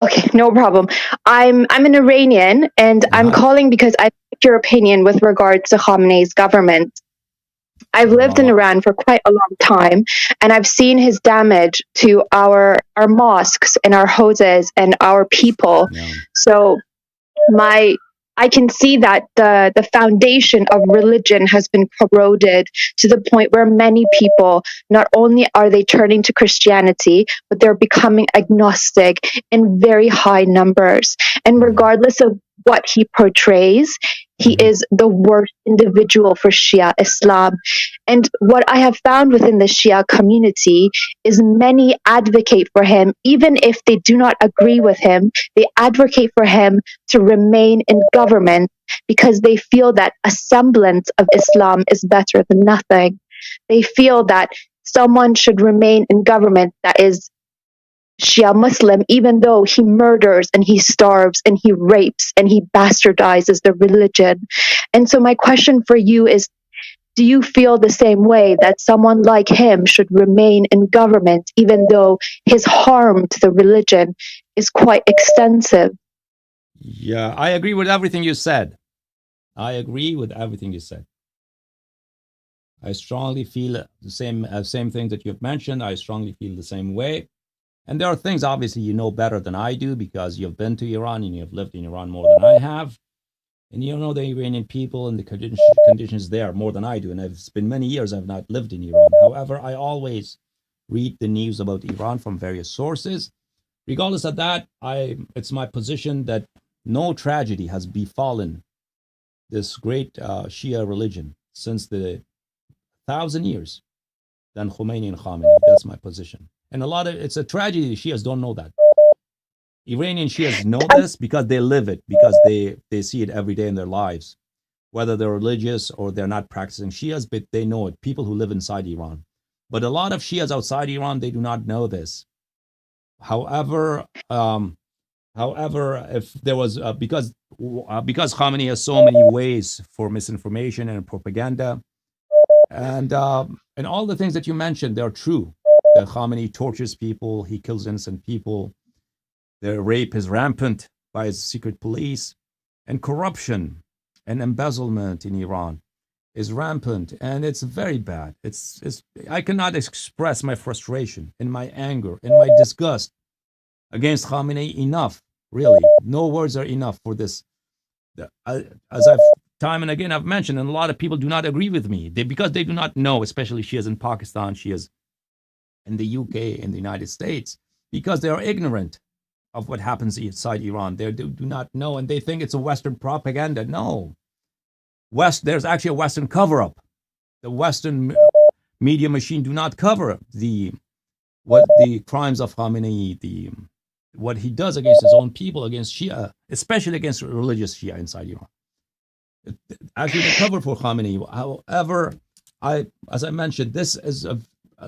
Okay, no problem. I'm an Iranian, and I'm Uh-huh. calling because I like your opinion with regards to Khamenei's government. I've lived in Well, Iran for quite a long time, and I've seen his damage to our mosques and our houses and our people. yeah. So my I can see that the foundation of religion has been corroded to the point where many people not only are they turning to Christianity, but they're becoming agnostic in very high numbers. And Hmm. regardless of what he portrays, he Hmm. is the worst individual for Shia Islam. And what I have found within the Shia community is many advocate for him, even if they do not agree with him, they advocate for him to remain in government because they feel that a semblance of Islam is better than nothing. They feel that someone should remain in government that is Shia Muslim, even though he murders and he starves and he rapes and he bastardizes the religion. And so, my question for you is, do you feel the same way that someone like him should remain in government, even though his harm to the religion is quite extensive? Yeah, I agree with everything you said. I agree with everything you said. I strongly feel the same things that you've mentioned. I strongly feel the same way. And there are things obviously you know better than I do because you've been to Iran and you've lived in Iran more than I have. And you know the Iranian people and the conditions there more than I do. And it's been many years I've not lived in Iran. However, I always read the news about Iran from various sources. Regardless of that, it's my position that no tragedy has befallen this great Shia religion since the 1,000 years than Khomeini and Khamenei. That's my position. And a lot of it's a tragedy. The Shias don't know that. Iranian Shias know this because they live it, because they see it every day in their lives, whether they're religious or they're not practicing Shias, but they know it. People who live inside Iran. But a lot of Shias outside Iran, they do not know this. However, if there was because Khamenei has so many ways for misinformation and propaganda, and all the things that you mentioned, they're true. That Khamenei tortures people, he kills innocent people, the rape is rampant by his secret police, and corruption and embezzlement in Iran is rampant, and it's very bad. It's I cannot express my frustration and my anger and my disgust against Khamenei enough. Really, no words are enough for this. As I've time and again I've mentioned, and a lot of people do not agree with me. Because they do not know, especially Shias in Pakistan, Shias in the UK, in the United States, because they are ignorant of what happens inside Iran. They do not know, and they think it's a Western propaganda. No, there's actually a Western cover-up. The Western media machine do not cover the crimes of Khamenei, what he does against his own people, against Shia, especially against religious Shia inside Iran. Actually, they cover for Khamenei. However, as I mentioned, this is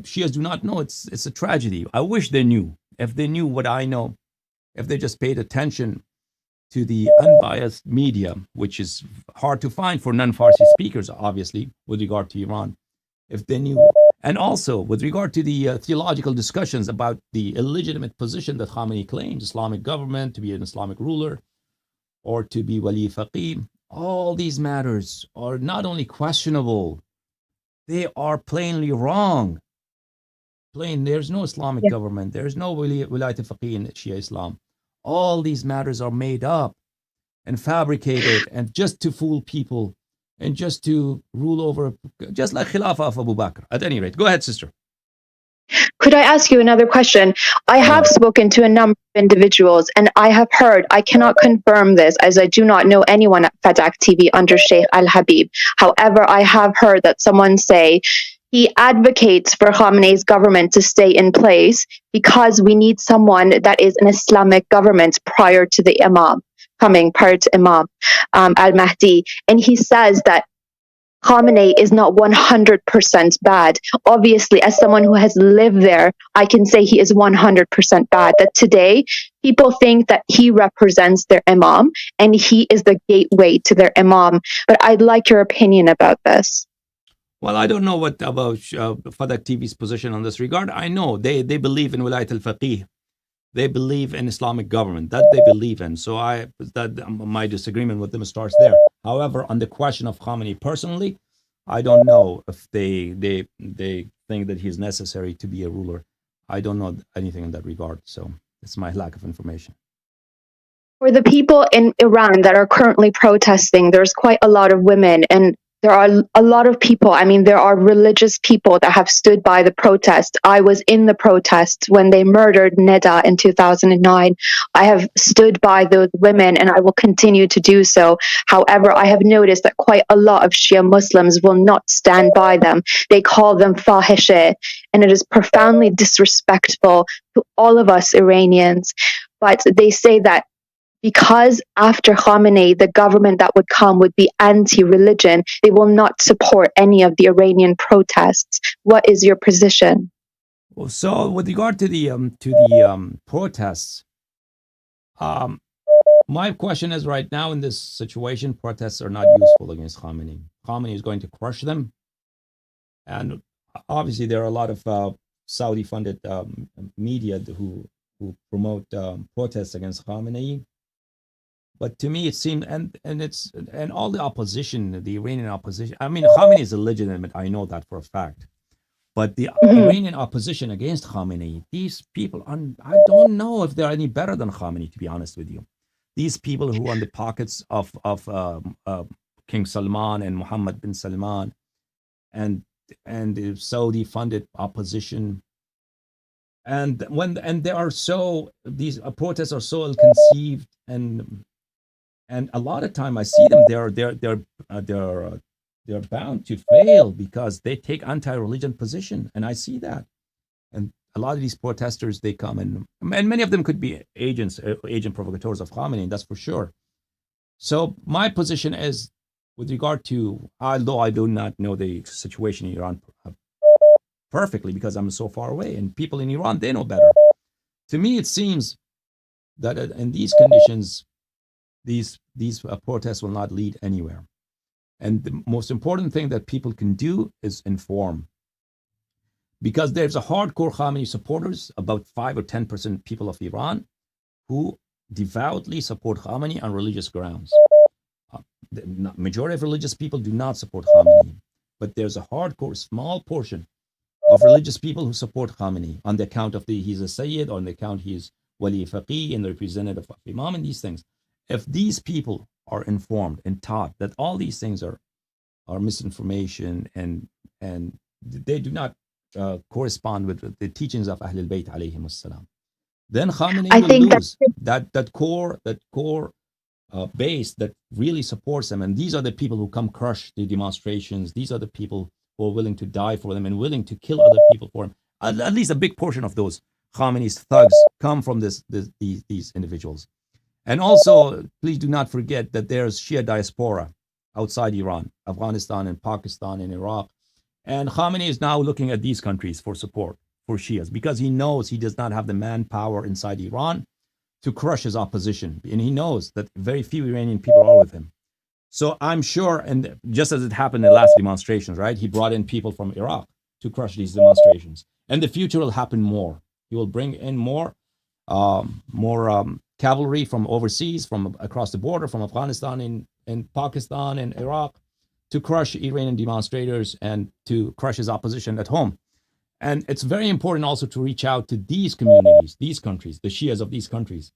Shias do not know. It's a tragedy. I wish they knew. If they knew what I know, if they just paid attention to the unbiased media, which is hard to find for non-Farsi speakers, obviously, with regard to Iran, if they knew. And also, with regard to the theological discussions about the illegitimate position that Khamenei claims, Islamic government, to be an Islamic ruler, or to be wali faqih, all these matters are not only questionable, they are plainly wrong. There's no Islamic government, there's no wilayat faqih in Shia Islam. All these matters are made up and fabricated and just to fool people and just to rule over, just like Khilafah of Abu Bakr. At any rate, go ahead, sister. Could I ask you another question? I have Yeah. spoken to a number of individuals, and I have heard, I cannot confirm this as I do not know anyone at Fadak TV under Sheikh Al Habib. However, I have heard that someone say he advocates for Khamenei's government to stay in place because we need someone that is an Islamic government prior to the Imam prior to Imam Al Mahdi. And he says that Khamenei is not 100% bad. Obviously, as someone who has lived there, I can say he is 100% bad. That today, people think that he represents their imam and he is the gateway to their imam. But I'd like your opinion about this. Well, I don't know what about Fadak TV's position on this regard. I know they believe in Wilayat al Faqih. they believe in Islamic government, that they believe in. So my disagreement with them starts there. However, on the question of Khamenei personally, I don't know if they think that he's necessary to be a ruler. I don't know anything in that regard. So it's my lack of information. For the people in Iran that are currently protesting, there's quite a lot of women, and there are a lot of people. I mean, there are religious people that have stood by the protest. I was in the protest when they murdered Neda in 2009. I have stood by those women, and I will continue to do so. However, I have noticed that quite a lot of Shia Muslims will not stand by them. They call them fahishe, and it is profoundly disrespectful to all of us Iranians. But they say that because after Khamenei, the government that would come would be anti-religion, they will not support any of the Iranian protests. What is your position? Well, so with regard to the protests, um, my question is right now in this situation, protests are not useful against Khamenei. Khamenei is going to crush them, and obviously there are a lot of Saudi-funded media who promote protests against Khamenei. But to me, it seemed, and all the opposition, the Iranian opposition. I mean, Khamenei is illegitimate. I know that for a fact. But the Iranian opposition against Khamenei, these people, I don't know if they're any better than Khamenei, to be honest with you. These people who are in the pockets of King Salman and Mohammed bin Salman, and the Saudi-funded opposition, and they are so, these protests are so ill-conceived, and a lot of time I see them, they're bound to fail because they take anti-religion position, and I see that. And a lot of these protesters, they come and many of them could be agent provocateurs of Khamenei, that's for sure. So my position is, with regard to, although I do not know the situation in Iran perfectly because I'm so far away, and people in Iran, they know better. To me, it seems that in these conditions, these protests will not lead anywhere. And the most important thing that people can do is inform. Because there's a hardcore Khamenei supporters, about 5 or 10% people of Iran, who devoutly support Khamenei on religious grounds. The majority of religious people do not support Khamenei. But there's a hardcore, small portion of religious people who support Khamenei on the account of he's a Sayyid, or on the account he's Wali Faqih and the representative of Imam and these things. If these people are informed and taught that all these things are misinformation and they do not correspond with the teachings of Ahlul Bayt alayhim as-salam, then Khamenei will lose that core base that really supports them. And these are the people who come crush the demonstrations. These are the people who are willing to die for them and willing to kill other people for him. At least a big portion of those Khamenei's thugs come from these individuals. And also, please do not forget that there's Shia diaspora outside Iran, Afghanistan and Pakistan and Iraq. And Khamenei is now looking at these countries for support for Shias because he knows he does not have the manpower inside Iran to crush his opposition. And he knows that very few Iranian people are with him. So I'm sure, and just as it happened in the last demonstrations, right? He brought in people from Iraq to crush these demonstrations. And the future will happen more. He will bring in more cavalry from overseas, from across the border, from Afghanistan and Pakistan and Iraq, to crush Iranian demonstrators and to crush his opposition at home. And it's very important also to reach out to these communities, these countries, the Shias of these countries.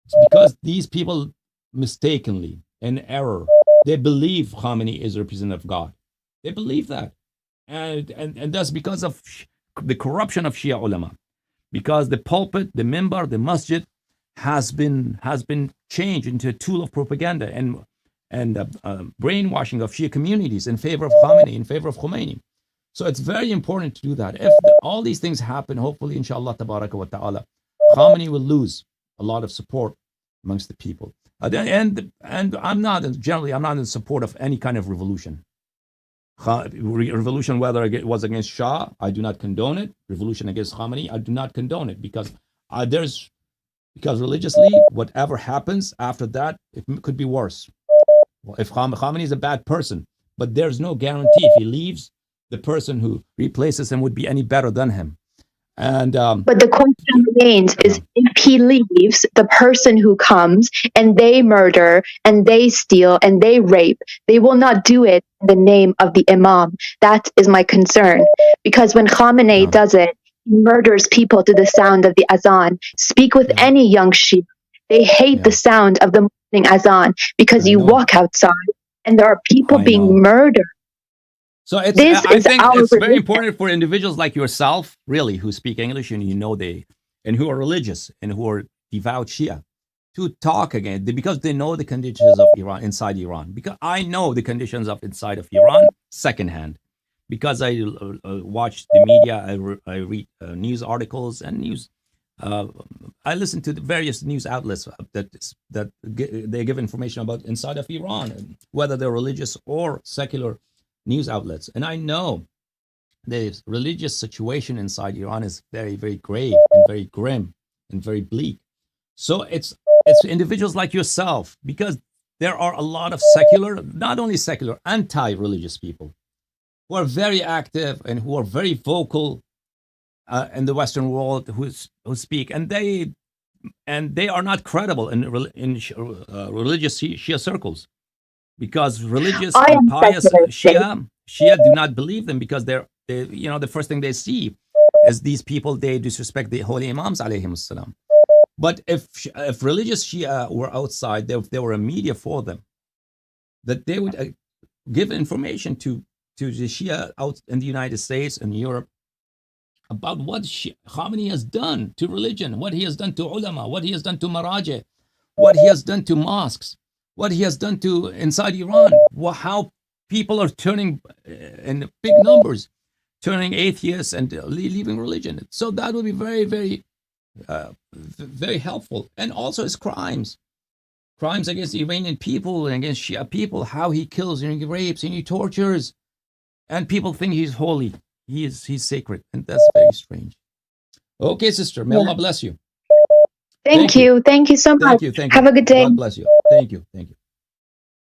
It's because these people mistakenly, in error, they believe Khamenei is a representative of God. They believe that. And that's because of the corruption of Shia ulama. Because the pulpit, the minbar, the masjid has been changed into a tool of propaganda and brainwashing of Shia communities in favor of Khamenei, in favor of Khomeini. So it's very important to do that. If all these things happen, hopefully, inshallah, tabaraka wa ta'ala, Khamenei will lose a lot of support amongst the people. And I'm not in support of any kind of revolution. Revolution, whether it was against Shah, I do not condone it. Revolution against Khamenei, I do not condone it because religiously, whatever happens after that, it could be worse. Well, if Khamenei is a bad person, but there's no guarantee if he leaves, the person who replaces him would be any better than him. And But the question remains yeah, is if he leaves, the person who comes and they murder and they steal and they rape, they will not do it in the name of the Imam. That is my concern. Because when Khamenei yeah, does it, he murders people to the sound of the azan. Speak with yeah, any young Shia. They hate the yeah. sound of the morning azan because I you know, walk outside and there are people I being know. murdered. So it's, This I is think our it's very religion. important for individuals like yourself, really, who speak English and you know they, and who are religious and who are devout Shia, to talk again because they know the conditions of Iran inside Iran. Because I know the conditions of inside of Iran secondhand, because I watch the media, I read news articles and news. Uh, I listen to the various news outlets that they give information about inside of Iran, whether they're religious or secular news outlets. And I know the religious situation inside Iran is very, very grave and very grim and very bleak. So it's individuals like yourself, because there are a lot of secular, not only secular, anti-religious people who are very active and who are very vocal in the Western world, who speak, and they are not credible in religious Shia circles, because religious I and am pious secular state. Shia do not believe them, because they the first thing they see is these people, they disrespect the holy imams alayhim salam. But if religious Shia were outside, there were a media for them, that they would give information to the Shia out in the United States and Europe about what Khamenei has done to religion, what he has done to ulama, what he has done to maraja, what he has done to mosques, what he has done to inside Iran, how people are turning in big numbers, turning atheists and leaving religion. So that would be very, very, very helpful. And also his crimes against Iranian people and against Shia people, how he kills and he rapes and he tortures, and people think he's holy. He's sacred, and that's very strange. Okay, sister. May Yeah. Allah bless you. Thank Thank you. you. Thank you so much. Thank you. Thank Have you. a good day. God bless you. Thank you. Thank you.